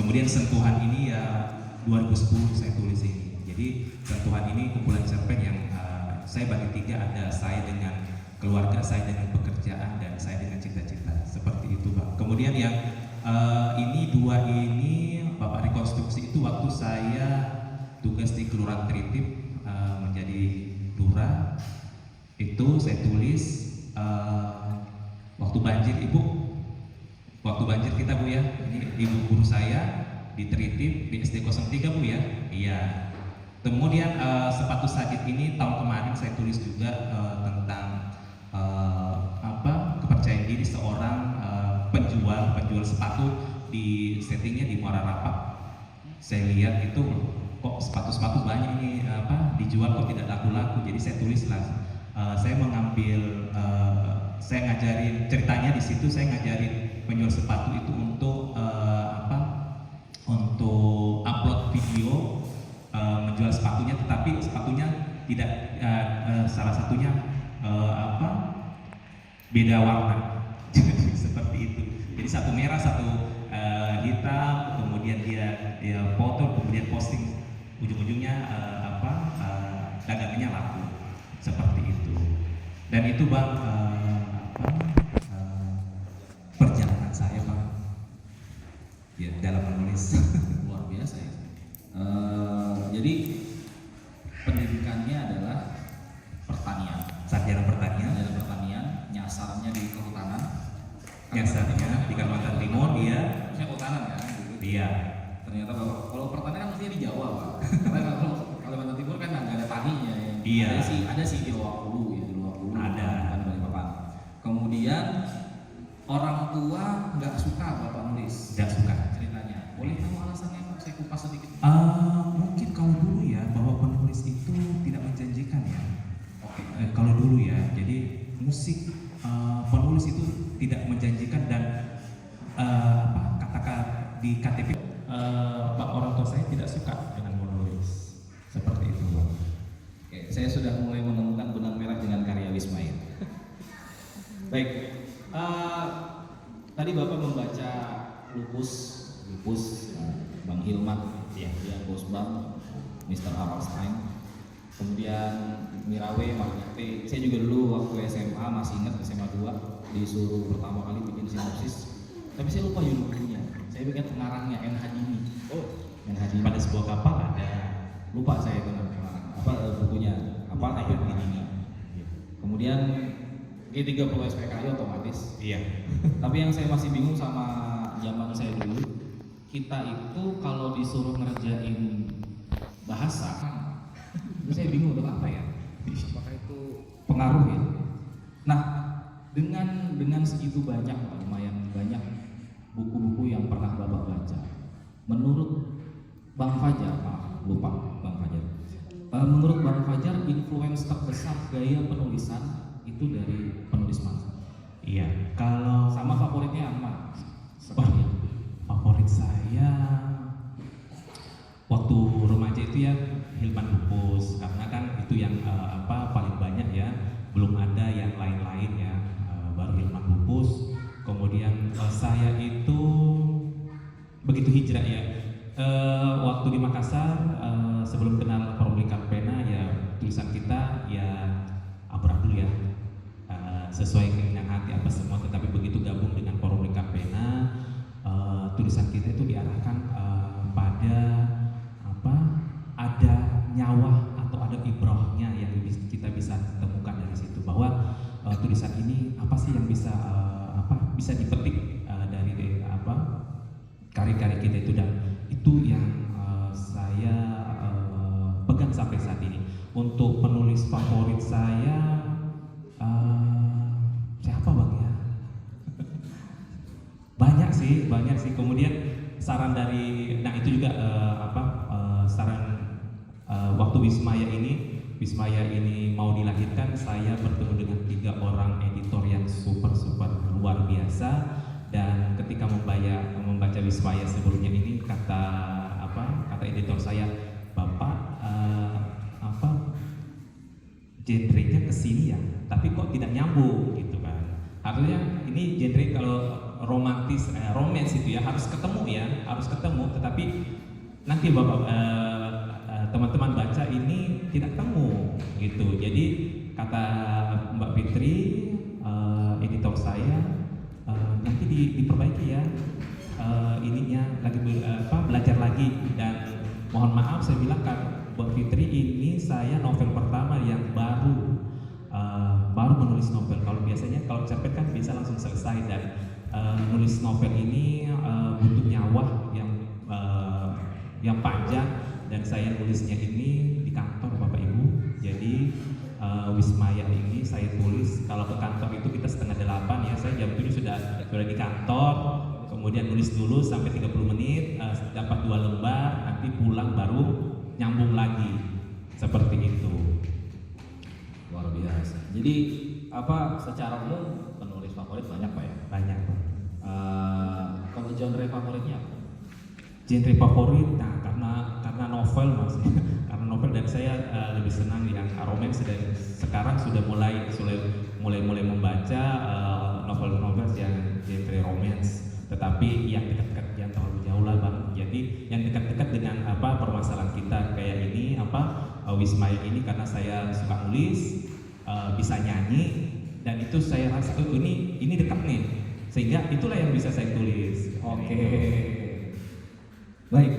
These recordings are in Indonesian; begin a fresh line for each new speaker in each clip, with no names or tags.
Kemudian sentuhan ini ya 2010 saya tulis ini. Jadi sentuhan ini kumpulan cerpen yang saya bagi tiga, ada saya dengan keluarga, saya dengan pekerjaan, dan saya dengan cita-cita. Seperti itu, Pak. Kemudian yang ini dua ini Bapak rekonstruksi itu waktu saya tugas di Kelurahan Tritip menjadi lurah. Itu saya tulis waktu banjir, Ibu. Waktu banjir kita, Bu ya. Ini ibu guru saya di Tritip di SD 03, Bu ya. Iya. Kemudian sepatu sajid ini tahun kemarin saya tulis juga tentang kepercayaan diri seorang penjual sepatu, di settingnya di Muara Rapak. Saya lihat itu kok sepatu banyak ini dijual kok tidak laku-laku, jadi saya tulis lah. Saya mengambil saya ngajarin ceritanya di situ, saya ngajarin penjual sepatu itu untuk untuk upload video menjual sepatunya, tetapi sepatunya tidak salah satunya beda warna. Jadi seperti itu. Jadi satu merah, satu hitam, kemudian dia foto, kemudian posting, ujung-ujungnya dagangannya laku. Seperti itu. Dan itu Bang perjalanan saya, Bang. Ya, dalam menulis.
Luar biasa ya. Jadi pendidikannya adalah pertanian,
sarjana pertanian.
Nyasarnya di kehutanan.
Nyasarnya di Kalimantan Timur, dia.
Maksudnya kehutanan ya.
Iya.
Ternyata kalau pertanian kan mestinya di Jawa, Pak. Karena kalau Kalimantan Timur kan nggak ada taninya. Ya.
Iya.
Ada sih di Luakulu ya, di Luakulu.
Ada.
Kan Balikpapan. Kemudian orang tua nggak suka Bapak nulis.
Nggak suka.
Ceritanya. Boleh tahu alasannya, Pak? Saya kupas sedikit.
Mungkin kalau dulu ya, bahwa penulis itu tidak menjanjikan ya.
Oke.
Kalau dulu ya, jadi musik penulis itu tidak menjanjikan, dan kata-kata di KTP orang tua saya tidak suka dengan menulis seperti itu, Bang.
Oke, saya sudah mulai menemukan benang merah dengan karya Wismail. Baik, tadi Bapak membaca Lupus, Bang Hilman, ya, dia Bos Bang, Mr. Aralstein. Kemudian Mirawe, Margate. Saya juga dulu waktu SMA, masih ingat SMA 2 disuruh pertama kali bikin sinopsis. Tapi saya lupa judulnya. Saya ingat pengarangnya N. Hadini. N. Hadini.
Pada sebuah kapal ada.
Lupa saya itu bukunya. N. Hadini. Kemudian G30 SPKI otomatis.
Iya.
Tapi yang saya masih bingung sama zaman saya dulu, kita itu kalau disuruh ngerjain bahasa, saya bingung untuk apa ya? Apakah itu pengaruh ya? Nah, dengan segitu banyak, lumayan banyak buku-buku yang pernah Bapak baca. Menurut Bang Fajar, lupa Bang Fajar. Menurut Bang Fajar, influence terbesar gaya penulisan itu dari penulis mana?
Iya. Kalau
sama favoritnya apa?
Favorit saya waktu remaja itu ya Hilman Lupus, karena kan itu yang paling banyak ya, belum ada yang lain-lain ya, baru Hilman Lupus. Kemudian saya itu begitu hijrah ya, waktu di Makassar sebelum kenal Perulikan Pena ya, tulisan kita ya amburadul ya, sesuai keinginan hati apa semua. Tetapi begitu gabung dengan Perulikan Pena, tulisan kita itu diarahkan pada ada nyawa atau ada ibrahnya yang kita bisa temukan dari situ, bahwa tulisan ini apa sih yang bisa bisa dipetik dari karya-karya kita itu, dan itu yang saya pegang sampai saat ini. Untuk penulis favorit saya siapa Bang ya? Banyak sih. Kemudian saran dari, nah itu juga saran waktu Wismaya ini mau dilahirkan, saya bertemu dengan 3 orang editor yang super luar biasa. Dan ketika membaca Wismaya sebelumnya ini, kata editor saya, Bapak genrenya kesini ya, tapi kok tidak nyambung gitu kan. Harusnya ini genre kalau romantis, romance itu ya harus ketemu, nanti bapak teman-teman baca ini tidak temu gitu. Jadi kata Mbak Fitri, editor saya, nanti diperbaiki ya, ininya lagi belajar lagi. Dan mohon maaf saya bilang kan Mbak Fitri, ini saya novel pertama yang baru menulis novel. Kalau biasanya kalau cerpen kan bisa langsung selesai, dan nulis novel ini butuh nyawa yang panjang, dan saya nulisnya ini di kantor Bapak Ibu. Jadi Wismaya ini saya tulis, kalau ke kantor itu kita 7:30 ya, saya jam 7 sudah di kantor, kemudian nulis dulu sampai 30 menit, dapat 2 lembar, nanti pulang baru nyambung lagi, seperti itu.
Luar biasa. Jadi secara umum penulis favorit banyak Pak ya?
Banyak Pak.
Kalau genre favoritnya apa?
Genre favorit, nah karena novel Mas, karena novel, dan saya lebih senang yang romance, dan sekarang sudah mulai membaca novel-novel yang genre romance, tetapi yang dekat-dekat, yang terlalu jauh lah Bang. Jadi yang dekat-dekat dengan permasalahan kita kayak ini Wismaya ini, karena saya suka nulis, bisa nyanyi, dan itu saya rasa ini dekat nih, sehingga itulah yang bisa saya tulis.
Oke. Baik,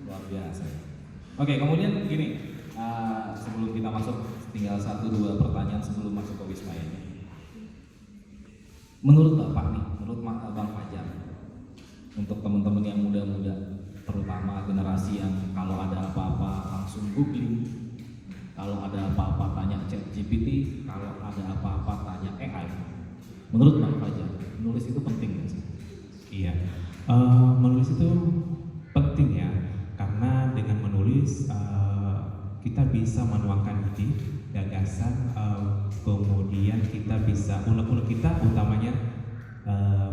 luar biasa. Oke, kemudian gini, sebelum kita masuk, tinggal 1-2 pertanyaan sebelum masuk ke Wismaya ini. Menurut Bapak nih, menurut Bang Fajar, untuk teman-teman yang muda-muda, terutama generasi yang kalau ada apa-apa langsung googling, kalau ada apa-apa tanya ChatGPT, kalau ada apa-apa tanya AI. Menurut Bang Fajar, menulis itu penting nggak sih?
Iya, menulis itu penting ya, karena dengan menulis kita bisa menuangkan ide, gagasan, kemudian kita bisa unek-unek kita, utamanya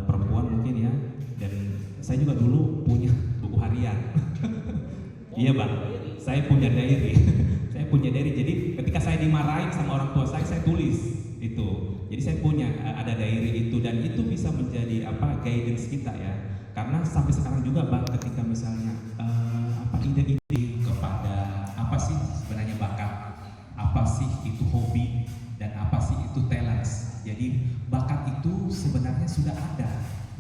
perempuan mungkin ya. Dan saya juga dulu punya buku harian. Iya Bang, saya punya diary. Saya punya diary. Jadi ketika saya dimarahin sama orang tua saya tulis itu. Jadi saya punya ada diary itu, dan itu bisa menjadi guidance kita ya. Karena sampai sekarang juga Bang, ketika misalnya ide-ide kepada apa sih sebenarnya bakat, apa sih itu hobi, dan apa sih itu talents. Jadi bakat itu sebenarnya sudah ada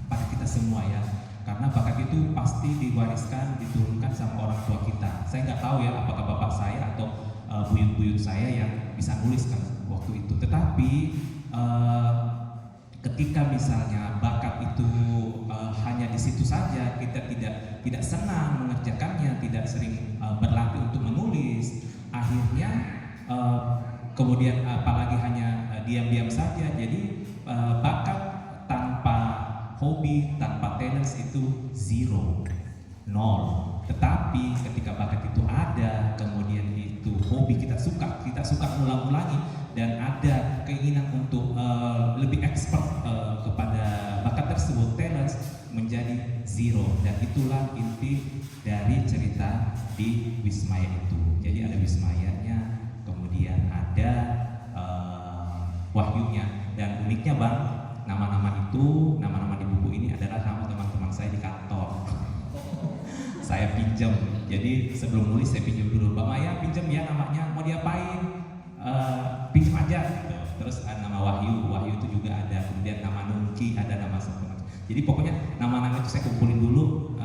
pada kita semua ya, karena bakat itu pasti diwariskan, diturunkan sama orang tua kita. Saya nggak tahu ya apakah bapak saya atau buyut-buyut saya yang bisa nulis kan waktu itu. Tetapi ketika misalnya bakat itu hanya di situ saja, kita tidak senang mengerjakannya, tidak sering berlatih untuk menulis, akhirnya kemudian apalagi hanya diam-diam saja. Jadi bakat tanpa hobi, tanpa talents itu 0. Tetapi ketika bakat itu ada, kemudian itu hobi kita suka ulang-ulangi, dan ada keinginan untuk lebih expert kepada bakat tersebut, talents menjadi 0. Dan itulah inti dari cerita di Wismaya itu. Jadi ada Wismayanya, kemudian ada Wahyunya, dan uniknya Bang, nama-nama di buku ini adalah nama teman-teman saya di kantor. Saya pinjam, jadi sebelum nulis saya pinjam dulu. Mbak Maya pinjam ya namanya, mau diapain? Pinjam aja gitu. Terus nama Wahyu itu juga ada, kemudian nama Nungki, ada nama seperti. Jadi pokoknya nama-nama itu saya kumpulin dulu,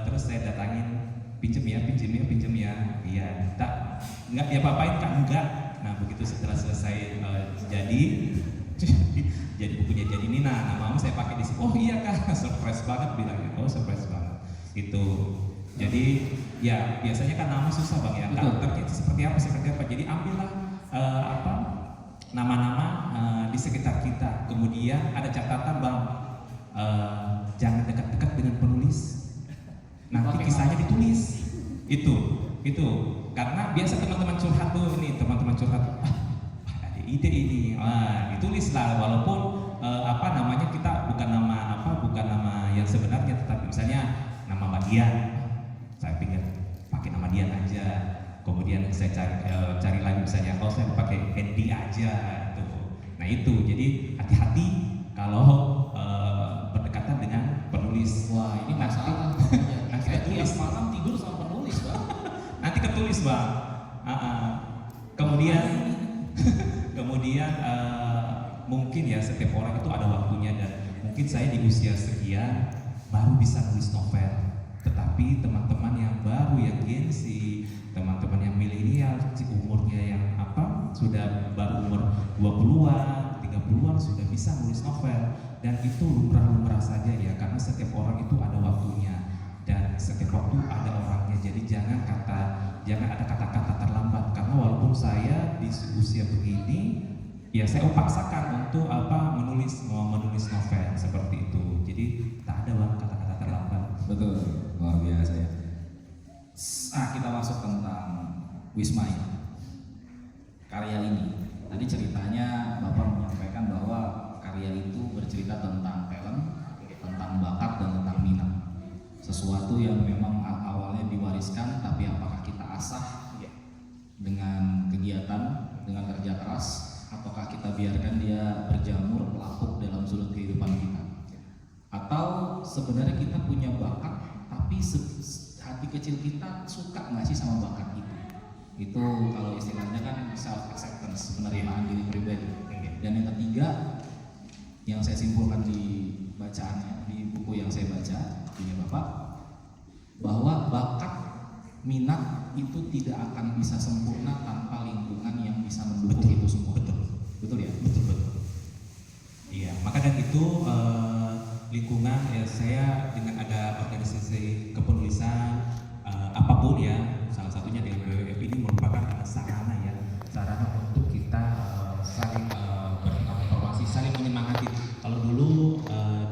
terus saya datangin, pinjam ya, iya, nggak diapa-apain Kak, enggak. Nah begitu setelah selesai jadi bukunya jadi ini, namamu saya pakai di sini. Oh iya Kak, surprise banget bilangnya. Oh surprise banget itu. Jadi ya biasanya kan nama susah Bang ya, karakternya itu seperti apa. Jadi ambillah nama-nama di sekitar kita. Kemudian ada catatan Bang, jangan dekat-dekat dengan penulis, nanti kisahnya ditulis. Itu karena biasa teman-teman curhat ada ide ini, ditulislah, walaupun kita bukan nama yang sebenarnya, tetapi misalnya nama Mbak Dian, saya pikir pakai nama Dian aja. Kemudian saya cari lagi misalnya, kalau saya pakai Andy aja tuh. Nah itu, jadi hati-hati kalau berdekatan dengan penulis.
Wah ini masalah.
Nanti saya tulis
malam tidur sama penulis Bang.
Bang. Kemudian kemudian mungkin ya setiap orang itu ada waktunya, dan mungkin saya di usia sekian baru bisa nulis novel, tetapi teman-teman yang baru, yang Gen Z, teman-teman yang milenial, umurnya yang sudah baru umur 20-an, 30-an sudah bisa nulis novel, dan itu lumrah-lumrah saja ya, karena setiap orang itu ada waktunya dan setiap waktu ada orangnya. Jadi jangan ada kata-kata terlambat, karena walaupun saya di usia begini ya saya paksakan untuk menulis novel seperti itu. Jadi tak ada Bang kata-kata terlambat.
Betul, luar biasa ya. Kita masuk tentang Wisma ini. Karya ini, tadi ceritanya Bapak menyampaikan bahwa karya itu bercerita tentang talent, tentang bakat, dan tentang minat. Sesuatu yang memang awalnya diwariskan, tapi apakah kita asah dengan kegiatan, dengan kerja keras, ataukah kita biarkan dia berjamur, pelapuk dalam sudut kehidupan kita? Atau sebenarnya kita punya bakat, tapi hati kecil kita suka nggak sih sama bakat itu? Itu kalau istilahnya kan self acceptance, penerimaan diri pribadi. Dan yang ketiga, yang saya simpulkan di bacaannya, di buku yang saya baca, punya Bapak, bahwa bakat, minat itu tidak akan bisa sempurna tanpa lingkungan yang bisa mendukung itu semua. Betul ya? Betul.
Iya, maka dari itu lingkungan ya, saya dengan ada organisasi kepenulisan apapun ya, salah satunya dengan BWF ini merupakan sarana untuk kita saling bertukar informasi, saling menyemangati. Kalau dulu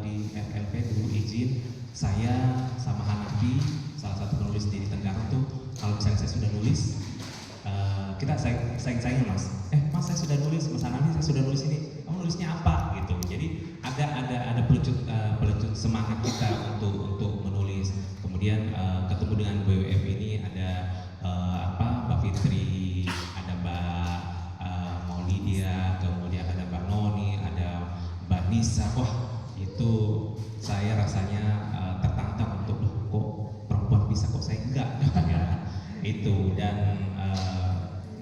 di FLP dulu izin, saya sama Hanafi, salah satu penulis di Tenggara tuh, kalau misalnya saya sudah nulis, kita saing-saingin Mas. Mas saya sudah nulis, Mas Hanafi saya sudah nulis ini, kamu nulisnya apa gitu. Jadi ada pelecut semangat kita untuk menulis. Kemudian ketemu dengan BWF ini ada Mbak Fitri, ada Mbak Maulidia, kemudian ada Mbak Noni, ada Mbak Nisa. Wah, itu saya rasanya tertantang untuk kok perempuan bisa, kok saya enggak ya. Itu, dan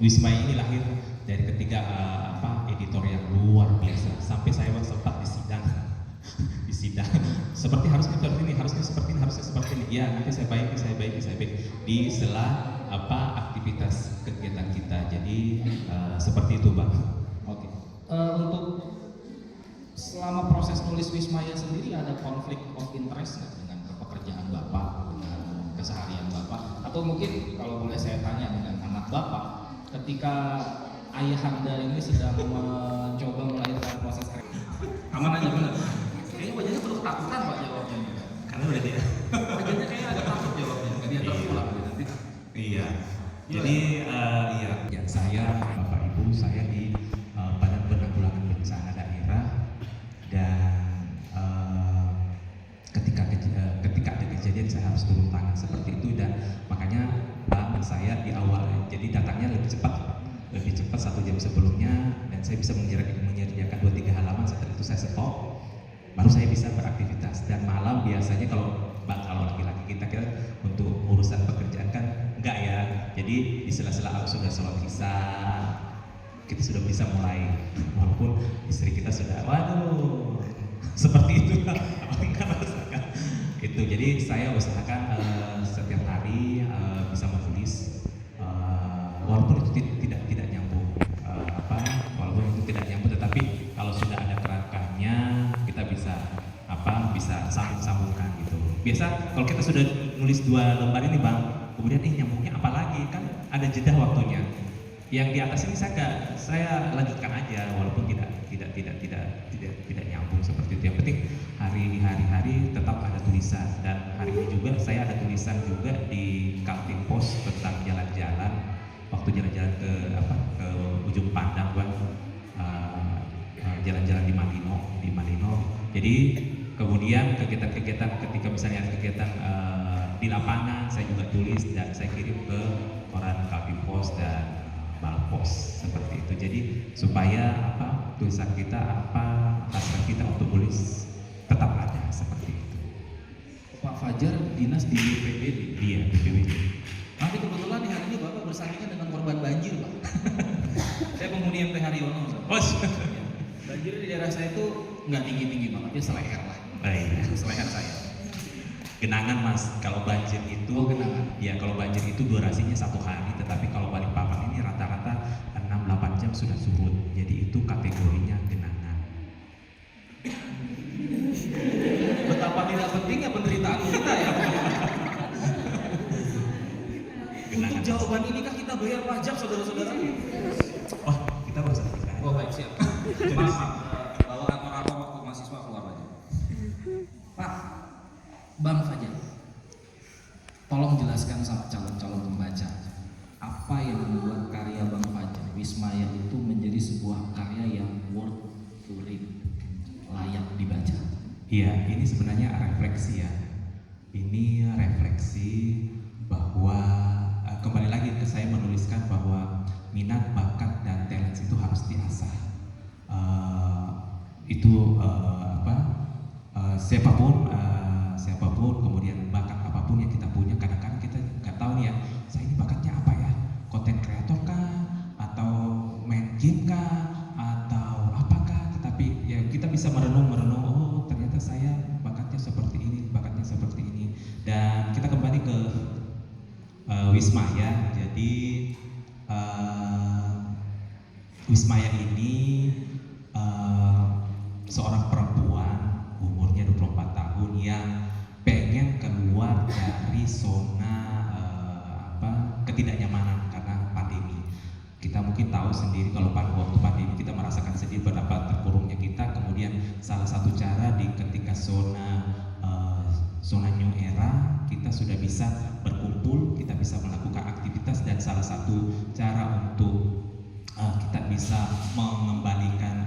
Wisma ini lahir dari ketiga editor yang luar biasa, sampai saya sempat di sidang seperti harusnya seperti ini, harusnya seperti ini. Ya, nanti saya baiki di sela aktivitas kegiatan kita. Jadi seperti itu Bang.
Oke. Untuk selama proses nulis Wismaya sendiri ada konflik of interest nggak dengan pekerjaan Bapak, dengan keseharian Bapak? Atau mungkin kalau boleh saya tanya dengan anak Bapak, ketika ayahanda ini sedang mencoba melahirkan proses aman aja benar. Kayaknya wajahnya penuh ketakutan Pak jawabnya.
Karena udah dia.
Wajahnya kayaknya agak takut jawabnya. Nggak dia terpulang nanti.
Iya. Jadi ya saya, Bapak Ibu, saya di Badan Penanggulangan Bencana Daerah, dan ketika ada kejadian saya harus turun tangan seperti itu, dan makanya Bang saya di awal jadi datangnya lebih cepat 1 jam sebelumnya, dan saya bisa menyediakan 2-3 halaman. Setelah itu saya stop, baru saya bisa beraktivitas. Dan malam biasanya kalau laki-laki kita untuk urusan pekerjaan kan enggak ya, jadi di sela-sela sudah sholat isya kita sudah bisa mulai, walaupun istri kita sudah waduh seperti itu rasakan itu. Jadi saya usahakan setiap hari bisa menulis, walaupun itu tidak nyambung, walaupun itu tidak nyambung, tetapi kalau sudah ada kerangkanya kita bisa sambung-sambungkan gitu. Biasa kalau kita sudah nulis 2 lembar ini Bang, kemudian nyambungnya apa lagi, kan ada jeda waktunya. Yang di atas ini saya lanjutkan aja, walaupun tidak nyambung seperti itu. Yang penting hari-hari tetap ada tulisan, dan hari ini juga saya ada tulisan juga di Kaltim Pos tentang jalan-jalan, waktu jalan-jalan ke ujung Pandang Bang, jalan-jalan di Malino. Jadi kemudian kegiatan-kegiatan, ketika misalnya ada kegiatan di lapangan, saya juga tulis dan saya kirim ke koran Kaltim Pos dan Balpos seperti itu. Jadi supaya tulisan kita, hasrat kita untuk tulis tetap ada seperti itu.
Pak Fajar dinas di BPBD.
Iya, BPBD.
Tapi kebetulan hari ini Bapak bersandingan dengan korban banjir, Pak. Saya penghuni MT Haryono.
Oh,
Banjir di daerah saya itu nggak tinggi-tinggi banget, dia seleher lah.
iya.
Seleher saya.
Genangan Mas, kalau banjir itu
Oh, genangan.
ya kalau banjir itu durasinya 1 hari, tetapi kalau Balikpapan ini rata-rata 6-8 jam sudah surut. Jadi itu kategorinya genangan.
Betapa tidak pentingnya penderitaan kita ya. Untuk jawaban ini kan kita bayar pajak, saudara-saudara.
Oh, kita baru selesai.
Oh baik, siap. Maaf, bawaan orang waktu mahasiswa keluar aja. Pak, Bang Fajar, tolong jelaskan sama calon-calon pembaca apa yang membuat karya Bang Fajar Wismaya itu menjadi sebuah karya yang worth to read, layak dibaca.
Iya, ini sebenarnya refleksi ya. Ini refleksi bahwa kembali lagi ke saya menuliskan bahwa minat, bakat, dan talent itu harus diasah. Siapapun, kemudian bakat apapun yang kita punya, kadang-kadang kita nggak tahu nih ya, saya ini bakatnya apa ya? Content creator kah? Atau main game kah? Atau apakah? Tetapi ya kita bisa merenung, oh ternyata saya bakatnya seperti ini, bakatnya seperti ini. Dan kita kembali ke Wismaya. Jadi Wismaya ini seorang perempuan umurnya 24 tahun yang pengen keluar dari zona ketidaknyamanan karena pandemi. Kita mungkin tahu sendiri kalau pada waktu pandemi kita merasakan sendiri betapa terkurungnya kita. Kemudian salah satu cara ketika zona new era, kita sudah bisa berkumpul, kita bisa melakukan aktivitas, dan salah satu cara untuk kita bisa mengembalikan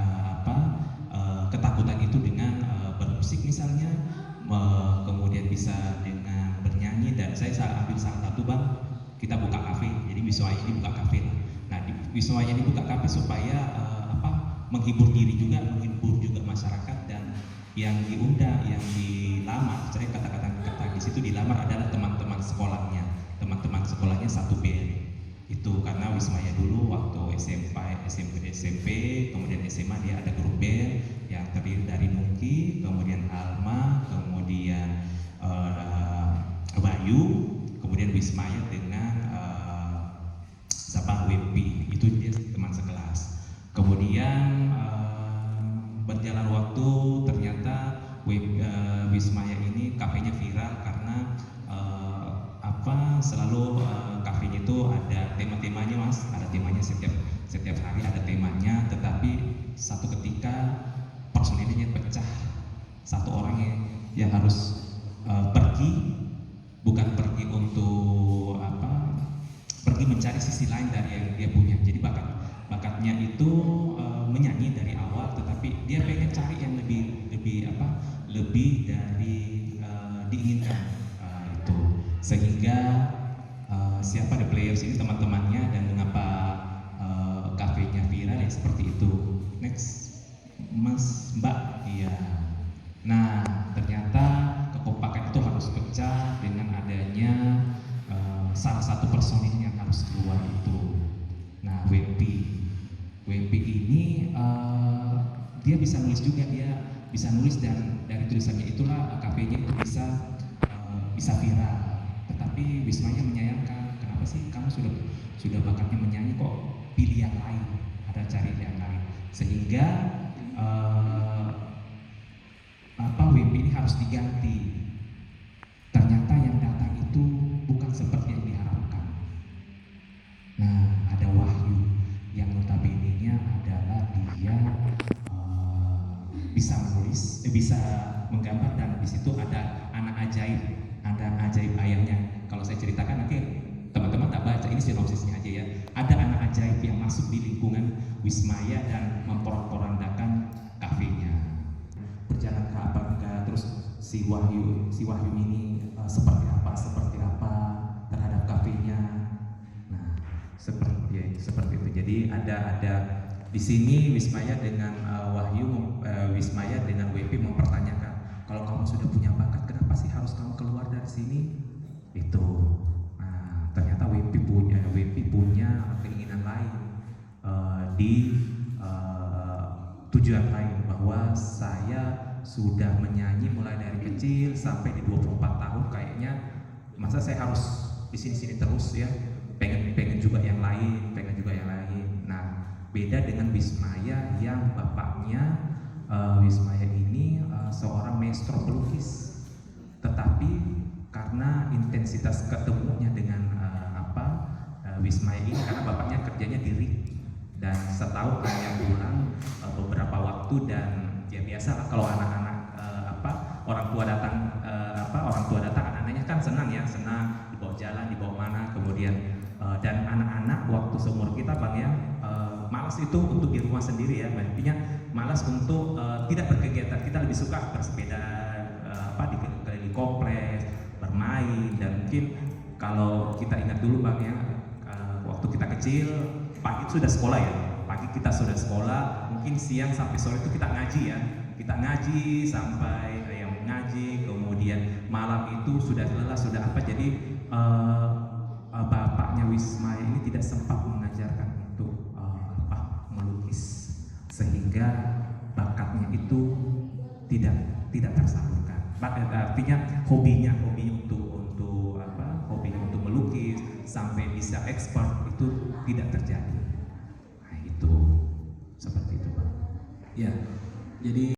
ketakutan itu dengan bermusik misalnya, kemudian bisa dengan bernyanyi. Dan saya ambil salah satu, Bang, kita buka kafe. Jadi Wismaya ini buka kafe. Nah, di Wismaya ini buka kafe supaya menghibur diri juga, menghibur juga masyarakat. Dan yang diundang, yang dilamar, saya kata di situ dilamar adalah teman-teman sekolahnya. Teman-teman sekolahnya satu band. Itu karena Wismaya dulu waktu SMP, kemudian SMA dia ada grup band yang terdiri dari Nungki, kemudian Alma, kemudian Bayu, kemudian Wismaya dengan Wimpy. Itu dia teman sekelas. Kemudian berjalan waktu, ternyata Wismaya ini kafenya viral karena selalu kafenya itu ada tema-temanya, Mas. Ada temanya setiap hari ada temanya, tetapi satu ketika personilnya pecah. Satu orang yang harus pergi, bukan pergi untuk pergi mencari sisi lain dari yang dia punya. Jadi bakatnya itu menyanyi dari awal, tetapi dia pengen cari yang lebih dari diinginkan. Itu sehingga siapa The Players ini teman-temannya, dan mengapa kafenya viral ya seperti itu. Next, Mas, Mbak. Iya. Nah, ternyata kekompakan itu harus pecah dengan adanya salah satu personil yang harus keluar itu. Nah, Wimpy ini dia bisa nulis juga, dia bisa nulis, dan dari tulisannya itulah kafenya itu bisa viral. Tetapi Wismaya menyayangkan, kenapa sih kamu sudah bakatnya menyanyi, kok pilih yang lain, ada cari yang lain, sehingga Wimpy ini harus diganti. Ternyata yang datang itu bukan seperti yang diharapkan. Nah, ada Wahyu yang notabene-nya adalah dia bisa menulis, bisa menggambar, dan di situ ada anak ajaib ayahnya. Kalau saya ceritakan nanti teman-teman tak baca, ini sinopsisnya aja ya. Ada anak ajaib yang masuk di lingkungan Wismaya dan memporak-porandakan kafenya. Berjalan ke apa enggak, terus si Wahyu ini seperti apa terhadap kafenya. Nah, seperti itu. Jadi ada di sini Wismaya dengan Wismaya dengan WP mempertanyakan, kalau kamu sudah punya bakat, kenapa sih harus kamu keluar dari sini? Itu. Nah, ternyata WP di tujuan lain, bahwa saya sudah menyanyi mulai dari kecil sampai di 24 tahun, kayaknya masa saya harus di sini-sini terus ya, pengen juga yang lain, Nah, beda dengan Wismaya yang bapaknya Wismaya ini seorang maestro pelukis, tetapi karena intensitas ketemunya dengan Wismaya ini, karena bapaknya kerjanya di RIK dan setahun hanya pulang beberapa waktu, dan ya biasa lah kalau anak-anak orang tua datang anak-anaknya kan senang dibawa jalan, dibawa mana, kemudian dan anak-anak waktu seumur kita Bang ya, malas itu untuk di rumah sendiri ya, intinya malas untuk tidak berkegiatan. Kita lebih suka bersepeda di keliling kompleks, bermain, dan mungkin kalau kita ingat dulu Bang ya, waktu kita kecil pagi sudah sekolah ya, mungkin siang sampai sore itu kita ngaji sampai ngaji, kemudian malam itu sudah lelah, jadi bapaknya Wismaya ini tidak sempat mengajarkan untuk melukis, sehingga bakatnya itu tidak tersalurkan. Artinya hobinya untuk melukis sampai bisa ekspor itu tidak terjadi. Nah, itu seperti itu Pak.
Ya, jadi